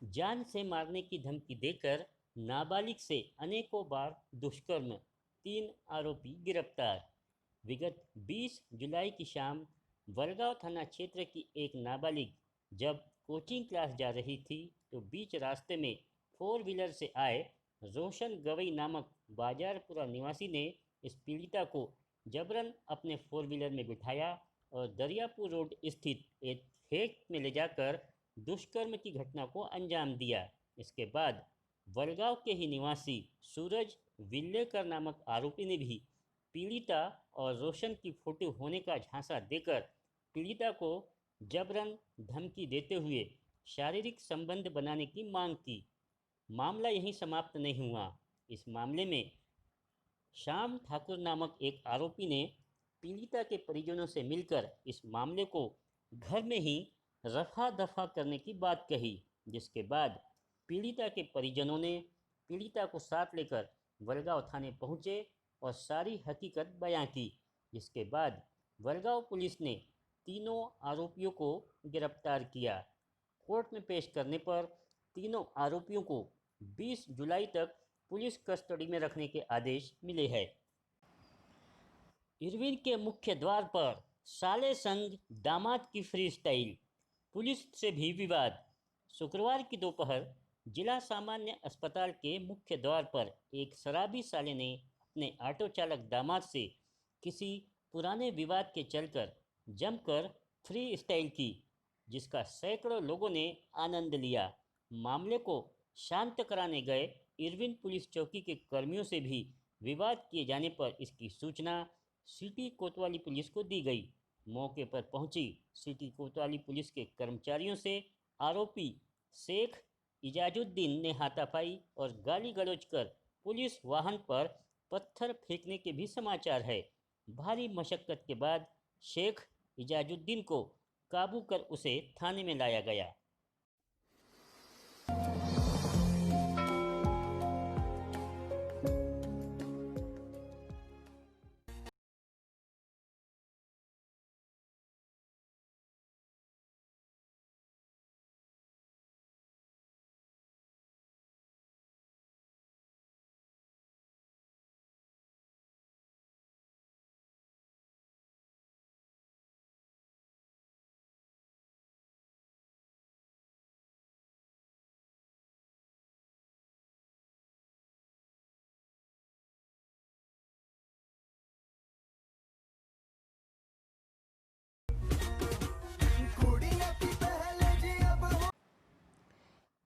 जान से मारने की धमकी देकर नाबालिग से अनेकों बार दुष्कर्म, 3 आरोपी गिरफ्तार। विगत 20 जुलाई की शाम वरगांव थाना क्षेत्र की एक नाबालिग जब कोचिंग क्लास जा रही थी तो बीच रास्ते में 4 व्हीलर से आए रोशन गवई नामक बाजारपुरा निवासी ने इस पीड़िता को जबरन अपने 4 व्हीलर में बिठाया और दरियापुर रोड स्थित एक खेत में ले जाकर दुष्कर्म की घटना को अंजाम दिया। इसके बाद वरगांव के ही निवासी सूरज विल्लेकर नामक आरोपी ने भी पीड़िता और रोशन की फोटो होने का झांसा देकर पीड़िता को जबरन धमकी देते हुए शारीरिक संबंध बनाने की मांग की। मामला यहीं समाप्त नहीं हुआ। इस मामले में श्याम ठाकुर नामक एक आरोपी ने पीड़िता के परिजनों से मिलकर इस मामले को घर में ही रफा दफा करने की बात कही, जिसके बाद पीड़िता के परिजनों ने पीड़िता को साथ लेकर वरगांव थाने पहुंचे और सारी हकीकत बयां की, जिसके बाद वरगांव पुलिस ने तीनों आरोपियों को गिरफ्तार किया। कोर्ट में पेश करने पर तीनों आरोपियों को 20 जुलाई तक पुलिस कस्टडी में रखने के आदेश मिले हैं। इरविन के मुख्य द्वार पर साले संग दामाद की फ्री स्टाइल, पुलिस से भी विवाद। शुक्रवार की दोपहर जिला सामान्य अस्पताल के मुख्य द्वार पर एक शराबी साले ने अपने ऑटो चालक दामाद से किसी पुराने विवाद के चलकर जमकर फ्री स्टाइल की, जिसका सैकड़ों लोगों ने आनंद लिया। मामले को शांत कराने गए इरविन पुलिस चौकी के कर्मियों से भी विवाद किए जाने पर इसकी सूचना सिटी कोतवाली पुलिस को दी गई। मौके पर पहुंची सिटी कोतवाली पुलिस के कर्मचारियों से आरोपी शेख इजाजुद्दीन ने हाथापाई और गाली गलौज कर पुलिस वाहन पर पत्थर फेंकने के भी समाचार है। भारी मशक्कत के बाद शेख इजाजुद्दीन को काबू कर उसे थाने में लाया गया।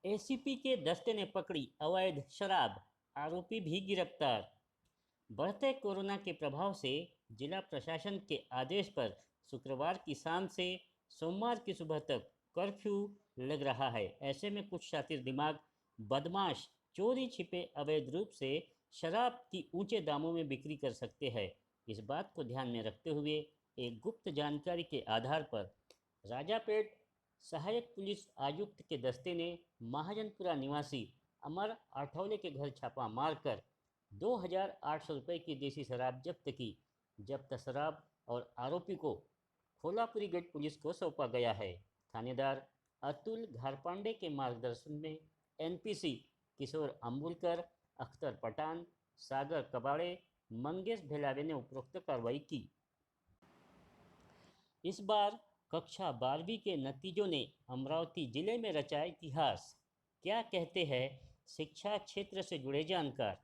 एसीपी के दस्ते ने पकड़ी अवैध शराब, आरोपी भी गिरफ्तार। बढ़ते कोरोना के प्रभाव से जिला प्रशासन के आदेश पर शुक्रवार की शाम से सोमवार की सुबह तक कर्फ्यू लग रहा है। ऐसे में कुछ शातिर दिमाग बदमाश चोरी छिपे अवैध रूप से शराब की ऊंचे दामों में बिक्री कर सकते हैं। इस बात को ध्यान में रखते हुए एक गुप्त जानकारी के आधार पर राजापेट सहायक पुलिस आयुक्त के दस्ते ने महाजनपुरा निवासी अमर आठौले के घर छापा मारकर 2,800 रुपये की देसी शराब जब्त की। जब्त शराब और आरोपी को खोलापुरी गेट पुलिस को सौंपा गया है। थानेदार अतुल घारपांडे के मार्गदर्शन में एनपीसी किशोर अम्बुलकर, अख्तर पठान, सागर कबाड़े, मंगेश भेलावे ने उपरोक्त कार्रवाई की। इस बार कक्षा 12वीं के नतीजों ने अमरावती जिले में रचा इतिहास। क्या कहते हैं शिक्षा क्षेत्र से जुड़े जानकार।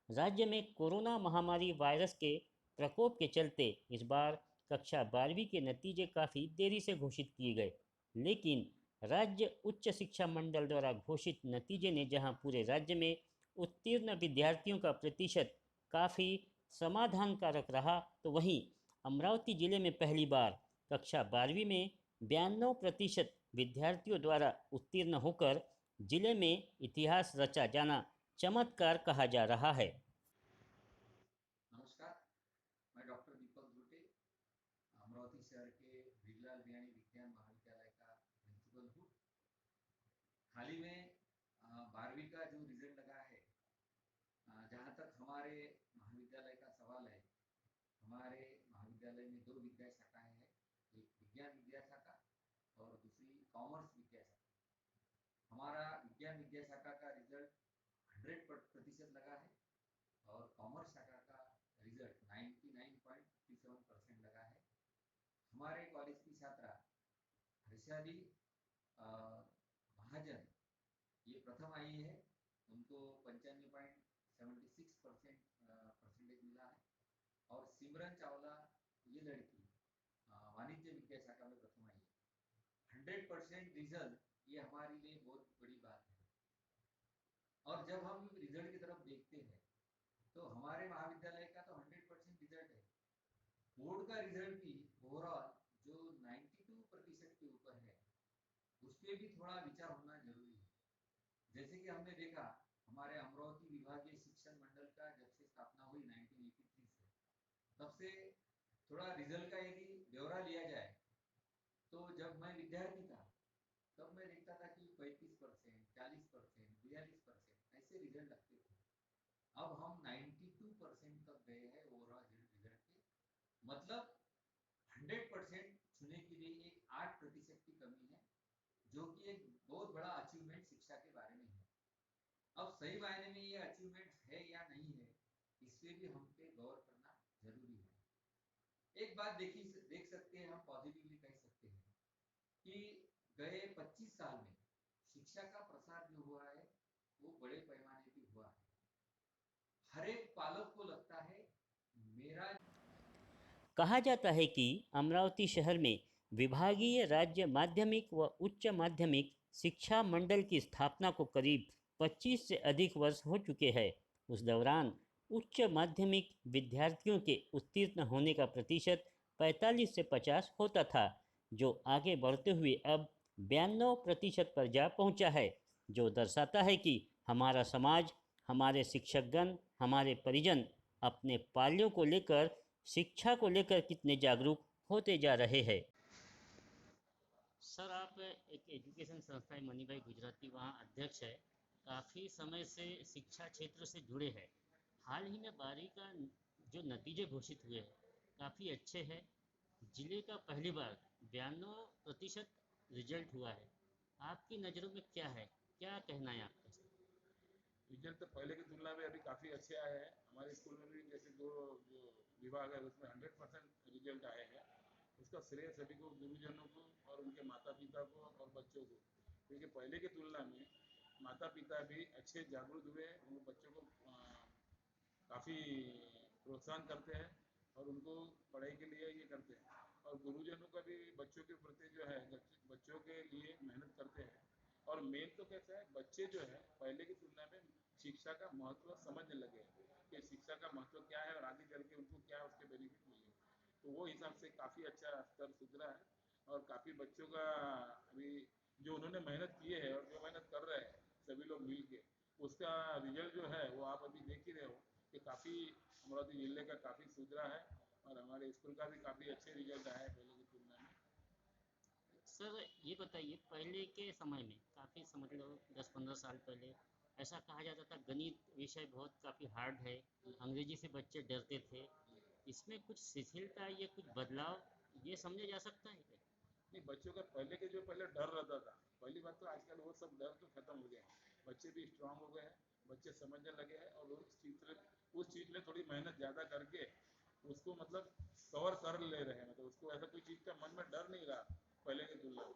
राज्य में कोरोना महामारी वायरस के प्रकोप के चलते इस बार कक्षा 12वीं के नतीजे काफ़ी देरी से घोषित किए गए, लेकिन राज्य उच्च शिक्षा मंडल द्वारा घोषित नतीजे ने जहां पूरे राज्य में उत्तीर्ण विद्यार्थियों का प्रतिशत काफ़ी समाधानकारक रहा, तो वहीं अमरावती जिले में पहली बार कक्षा 12वीं में 92% विद्यार्थियों द्वारा उत्तीर्ण होकर जिले में इतिहास रचा जाना चमत्कार कहा जा रहा है। नमस्कार, मैं डॉक्टर दीपक धुटे, अमरावती शहर के ब्रिजलाल बियाणी विज्ञान महाविद्यालय का प्रिंसिपल हूँ। हाल ही में 12वीं का जो रिजल्ट लगा है, जहाँ तक हमारे महाविद्यालय का सवाल है, हमारे महाविद्यालय में 2 विद्या शाखाएं हैं, एक विज्ञान विद्या शाखा और दूसरी कॉमर्स विद्या शाखा। हमारा विज्ञान विद्या शाखा का रिजल्ट 100% लगा है और कॉमर्स शाखा का रिजल्ट 99.57% लगा है। हमारे कॉलेज की छात्रा हर्षाली महाजन ये प्रथम आई है, उनको 95.76% परसेंटेज मिला है। और सिमरन चावला ये लड़की वाणिज्य विद्या शाखा में प्रथम आई है। 100% रिजल्ट ये हमारे लिए बहुत बड़ी बात है। और जब हम रिजल्ट की तरफ देखते हैं तो हमारे महाविद्यालय का तो 100% रिजल्ट है। बोर्ड का रिजल्ट भी ओवरऑल जो 92% के ऊपर है, उस पर भी थोड़ा विचार होना जरूरी है। जैसे कि हमने देखा हमारे अमरावती विभागीय शिक्षण मंडल का जब से स्थापना हुई 1983 से, तब से थोड़ा रिजल्ट का यदि ब्यौरा लिया जाए तो जब मैं विद्यार्थी था तब मैं देखता था कि 35%, 40%, 42% ऐसे रिजल्ट लगते थे। अब हम 92% तक गए हैं ओवरऑल रिजल्ट के, मतलब 100% छूने के लिए एक 8% की कमी है, जो कि एक बहुत बड़ा अचीवमेंट शिक्षा के बारे में है। अब सही मायने में ये अचीवमेंट है या नहीं है, इस पे भी हम पे गौर करना जरूरी है। एक बात देख सकते हैं, हम पॉजिटिवली कह सकते हैं कि गए 25 साल में शिक्षा का प्रसार जो हुआ है वो बड़े पैमाने पे हुआ है। हर एक पालक को लगता है मेरा कहा जाता है कि अमरावती शहर में विभागीय राज्य माध्यमिक व उच्च माध्यमिक शिक्षा मंडल की स्थापना को करीब 25 से अधिक वर्ष हो चुके हैं। उस दौरान उच्च माध्यमिक विद्यार्थियों के उत्तीर्ण होने का प्रतिशत 45 से 50 होता था, जो आगे बढ़ते हुए अब 92% पर जा पहुंचा है, जो दर्शाता है कि हमारा समाज, हमारे शिक्षकगण, हमारे परिजन अपने पाल्यों को लेकर, शिक्षा को लेकर कितने जागरूक होते जा रहे हैं। सर, आप एक एजुकेशन संस्था है मनीभाई गुजराती, वहाँ अध्यक्ष है, काफ़ी समय से शिक्षा क्षेत्र से जुड़े हैं। हाल ही में 12वीं का जो नतीजे घोषित हुए हैं काफ़ी अच्छे हैं। जिले का पहली बार 92% रिजल्ट हुआ है। आपकी नज़रों में क्या है, क्या कहना है आपका? रिजल्ट तो पहले की तुलना में अभी काफ़ी अच्छे आए हैं। हमारे स्कूल में भी जैसे दो जो विभाग है उसमें 100% रिजल्ट आए हैं। उसका श्रेय सभी को, गुरुजनों को और उनके माता पिता को और बच्चों को, क्योंकि पहले की तुलना में माता पिता भी अच्छे जागरूक हुए, उन बच्चों को काफ़ी प्रोत्साहन करते हैं और उनको पढ़ाई के लिए ये करते हैं। और गुरुजनों का भी बच्चों के प्रति जो है बच्चों के लिए मेहनत करते हैं। और मेन तो कैसा है, बच्चे जो है पहले की तुलना में शिक्षा का महत्व समझने लगे हैं कि शिक्षा का महत्व क्या है और आगे चल के उनको क्या उसके बेनिफिट मिलेंगे। तो वो हिसाब से काफ़ी अच्छा स्तर सुधरा है और काफ़ी बच्चों का अभी जो उन्होंने मेहनत की है और जो मेहनत कर रहे हैं सभी लोग मिल के, उसका रिजल्ट जो है वो आप अभी देख ही रहे हो कि काफ़ी अमरावती जिले का काफ़ी सुधरा है और हमारे स्कूल का भी काफ़ी अच्छे रिजल्ट आए हैं पहले की तुलना में। सर, ये बताइए, पहले के समय में काफ़ी समझ लो 10-15 साल पहले ऐसा कहा जाता था गणित विषय बहुत काफ़ी हार्ड है, अंग्रेजी से बच्चे डरते थे। इसमें कुछ शिथिलता या कुछ बदलाव ये समझा जा सकता है क्या? नहीं, बच्चों का पहले के जो पहले डर रहता था, पहली बात तो आजकल वो सब डर तो खत्म हो गया है। बच्चे भी स्ट्रांग हो गए हैं, बच्चे समझने लगे हैं और उस चीज़ में थोड़ी मेहनत ज़्यादा करके उसको मतलब कवर कर ले रहे हैं। मतलब उसको ऐसा कोई चीज़ का मन में डर नहीं रहा पहले की तुलना में।